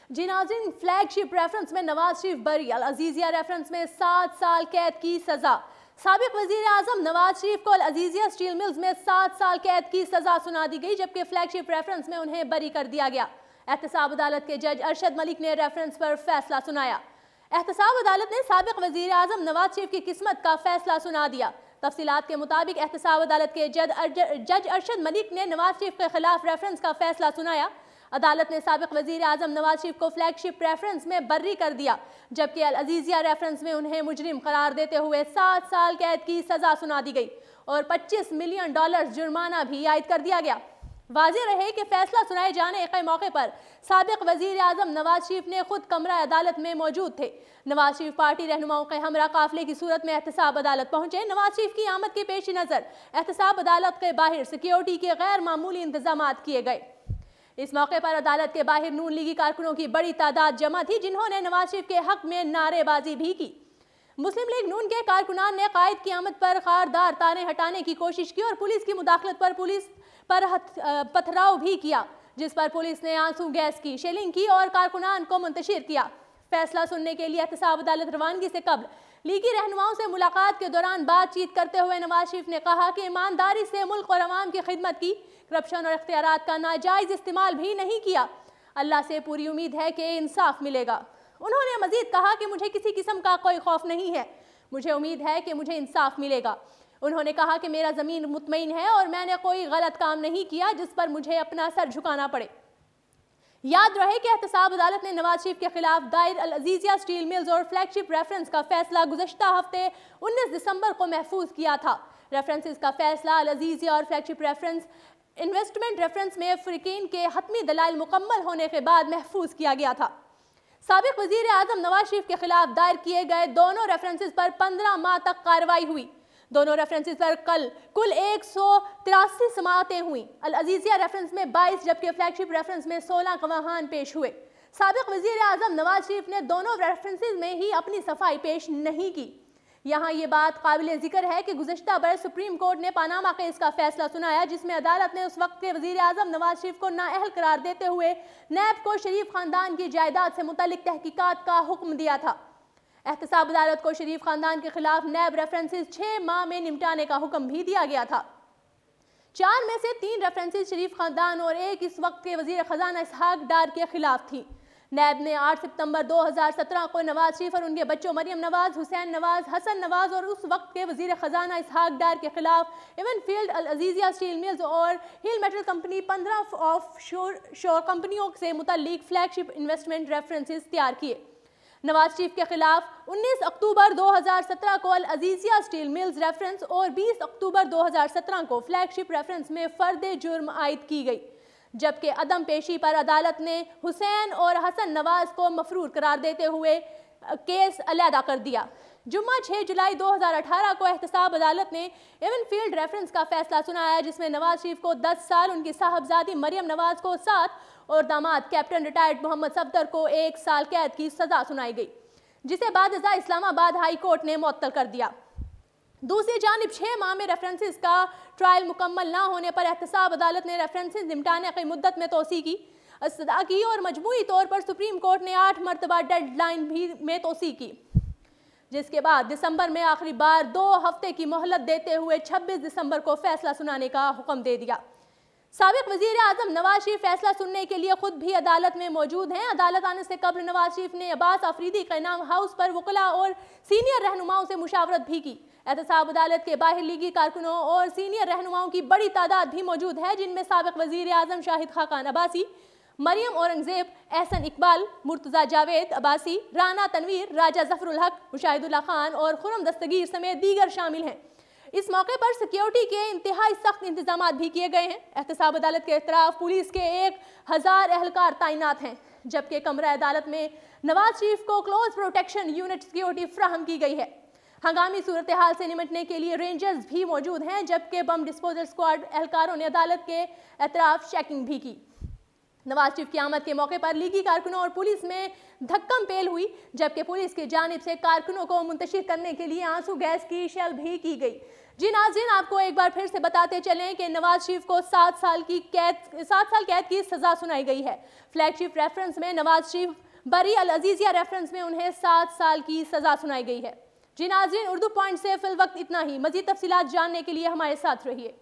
जी नाज़रीन, flagship reference में नवाज शरीफ बरी, अल अजीजिया रेफरेंस में 7 साल कैद की सजा। साबिक वजीर आजम नवाज शरीफ को अल अजीजिया स्टील मिल्स में 7 साल कैद की सजा सुना दी गई, जबकि फ्लैगशिप रेफरेंस में उन्हें बरी कर दिया गया। एहतसाब अदालत के जज अरशद मलिक ने रेफरेंस पर फैसला सुनाया। एहतसाब अदालत ने साबिक वजीर आजम नवाज शरीफ की किस्मत का फैसला सुना दिया। तफसीलात के मुताबिक एहतसाब अदालत के जज अरशद मलिक ने नवाज शरीफ के खिलाफ रेफरेंस का फैसला सुनाया। अदालत ने साबिक वजीर आजम नवाज शरीफ को फ्लैगशिप रेफरेंस में बर्री कर दिया, जबकि अल अजीजिया रेफरेंस में उन्हें मुजरिम करार देते हुए 7 साल कैद की सजा सुना दी गई और $25 मिलियन जुर्माना भी आयद कर दिया गया। वाज़ेह रहे कि फैसला सुनाए जाने के मौके पर साबिक वजीर आजम नवाज शरीफ ने खुद कमरा अदालत में मौजूद थे। नवाज शरीफ पार्टी रहनुमाओं के हमरा काफिले की सूरत में एहतसाब अदालत पहुंचे। नवाज शरीफ की आमद के पेश नज़र एहतसाब अदालत के बाहर सिक्योरिटी के गैर मामूली इंतजाम किए गए। इस मौके पर अदालत के बाहर नून लीगी कारकुनों की बड़ी तादाद जमा थी, जिन्होंने नवाज शरीफ के हक में नारेबाजी भी की। मुस्लिम लीग नून के कारकुनान ने कायद की आमद पर खारदार तारें हटाने की कोशिश की और पुलिस की मुदाखलत पर पथराव भी किया, जिस पर पुलिस ने आंसू गैस की शेलिंग की और कारकुनान को मुंतशिर किया। फैसला सुनने के लिए एहतसाब अदालत रवानगी से कबल लीगी रहनुमाओं से मुलाकात के दौरान बातचीत करते हुए नवाज शरीफ ने कहा कि ईमानदारी से मुल्क और अवाम की खिदमत की, करप्शन और इख्तियारात का नाजायज इस्तेमाल भी नहीं किया। अल्लाह से पूरी उम्मीद है कि इंसाफ मिलेगा। उन्होंने मजीद कहा कि मुझे किसी किस्म का कोई खौफ नहीं है, मुझे उम्मीद है कि मुझे इंसाफ मिलेगा। उन्होंने कहा कि मेरा ज़मीन मुतमईन है और मैंने कोई गलत काम नहीं किया जिस पर मुझे अपना सर झुकाना पड़े। याद रहे कि एहतसाब अदालत ने नवाज शरीफ के खिलाफ दायर अल अजीजिया स्टील मिल्स और फ्लैगशिप रेफरेंस का फैसला गुज़श्ता हफ्ते 19 दिसंबर को महफूज किया था। रेफरेंसेस का फैसला अल अजीजिया और फ्लैगशिप रेफरेंस इन्वेस्टमेंट रेफरेंस में फ़रीक़ीन के हतमी दलाइल मुकम्मल होने के बाद महफूज किया गया था। साबिक वज़ीर आज़म नवाज शरीफ के खिलाफ दायर किए गए दोनों रेफरेंसेस पर 15 माह तक कार्रवाई हुई। दोनों रेफरेंसेस पर कुल 183 समाअतें हुई। अल अजीजिया रेफरेंस में 22 जबकि फ्लैगशिप रेफरेंस में 16 गवाहान पेश हुए। साबिक वज़ीर आज़म नवाज शरीफ ने दोनों रेफरेंसेस में ही अपनी सफाई पेश नहीं की। यहाँ ये बात काबिल जिक्र है कि गुज़श्ता बरस सुप्रीम कोर्ट ने पनामा केस का फैसला सुनाया, जिसमें अदालत ने उस वक्त के वज़ीर आज़म नवाज शरीफ को नाअहल करार देते हुए नैब को शरीफ खानदान की जायदाद से मुतल्लिक तहकीकात का हुक्म दिया था। एहतसाब अदालत को शरीफ खानदान के खिलाफ नैब रेफरेंसेस 6 माह में निपटाने का हुक्म भी दिया गया था। 4 में से 3 रेफरेंसेस शरीफ खानदान और एक इस वक्त के वज़ीर ख़जाना इसहाक डार के खिलाफ थी। नैब ने 8 सितंबर 2017 को नवाज शरीफ और उनके बच्चों मरियम नवाज, हुसैन नवाज, हसन नवाज और उस वक्त के वज़ीर ख़जाना इसहाक डार के खिलाफ इवनफील्ड, अल अजीजिया स्टील मिल्स और हिल मेटल कंपनी 15 ऑफ शोर कंपनियों से मुतल्लिक फ्लैगशिप इन्वेस्टमेंट रेफरेंसेस तैयार किए। नवाज शरीफ के खिलाफ 19 अक्टूबर 2017 को अल अजीजिया स्टील मिल्स रेफरेंस और 20 अक्टूबर 2017 को फ्लैगशिप रेफरेंस में फर्द जुर्म आयद की गई, जबकि अदम पेशी पर अदालत ने हुसैन और हसन नवाज को मफरूर करार देते हुए केस अलहदा कर दिया। जुम्मा 6 जुलाई 2018 को एहतसाब अदालत ने इवनफील्ड रेफरेंस का फैसला सुनाया, जिसमें नवाज शरीफ को 10 साल, उनकी साहबजादी मरियम नवाज को 7 और दामाद कैप्टन रिटायर्ड मोहम्मद सफदर को 1 साल कैद की सजा सुनाई गई, जिसे बाद इस्लामाबाद हाई कोर्ट ने मुअत्तल कर दिया। दूसरी जानिब 6 माह में रेफरेंसेस का ट्रायल मुकम्मल ना होने पर एहतसाब अदालत ने रेफरेंसेस निपटाने की मुद्दत में तोसी की अदा की और मजमूई तौर पर सुप्रीम कोर्ट ने 8 मरतबा डेडलाइन भी में तोसी की, जिसके बाद दिसंबर में आखिरी बार 2 हफ्ते की मोहलत देते हुए 26 दिसंबर को फैसला सुनाने का हुक्म दे दिया। साबिक वज़ीर आज़म नवाज शरीफ फैसला सुनने के लिए खुद भी अदालत में मौजूद हैं। अदालत आने से कबल नवाज शरीफ ने अब्बास आफरीदी के नाम हाउस पर वकला और सीनियर रहनुमाओं से मुशावरत भी की। एहतसाब अदालत के बाहर लीगी कारकुनों और सीनियर रहनुमाओं की बड़ी तादाद भी मौजूद है, जिनमें साबिक वज़ीर आज़म शाहिद खाकान अब्बासी, मरियम औरंगजेब, एहसन इकबाल, मुर्तज़ा जावेद अब्बासी, राना तनवीर, राजा जफरुल हक, मुशाहिदुल्लाह खान और खुरम दस्तगीर समेत दीगर शामिल हैं। इस मौके पर सिक्योरिटी के इंतहाई सख्त इंतजाम भी किए गए हैं। एहतसाब अदालत के इतराफ पुलिस के 1000 एहलकार तैनात हैं, जबकि कमरा अदालत में नवाज शरीफ को क्लोज प्रोटेक्शन यूनिट सिक्योरिटी फ्राहम की गई है। हंगामी सूरत हाल से निपटने के लिए रेंजर्स भी मौजूद हैं, जबकि बम डिस्पोजल स्क्वाड एहलकारों ने अदालत के एतराफ चेकिंग भी की। नवाज शरीफ की आमद के मौके पर लीगी कारकुनों और पुलिस में धक्कम पेल हुई, जबकि पुलिस की जानिब से कारकुनों को मुंतशिर करने के लिए आंसू गैस की शेल भी की गई। जी नाज़रीन, आपको एक बार फिर से बताते चलें कि नवाज शरीफ को 7 साल कैद की सजा सुनाई गई है। फ्लैगशिप रेफरेंस में नवाज शरीफ बरी, अल अजीजिया रेफरेंस में उन्हें 7 साल की सजा सुनाई गई है। जी नाज़रीन, उर्दू पॉइंट से फिल वक्त इतना ही। मजीद तफसीलात जानने के लिए हमारे साथ रहिए।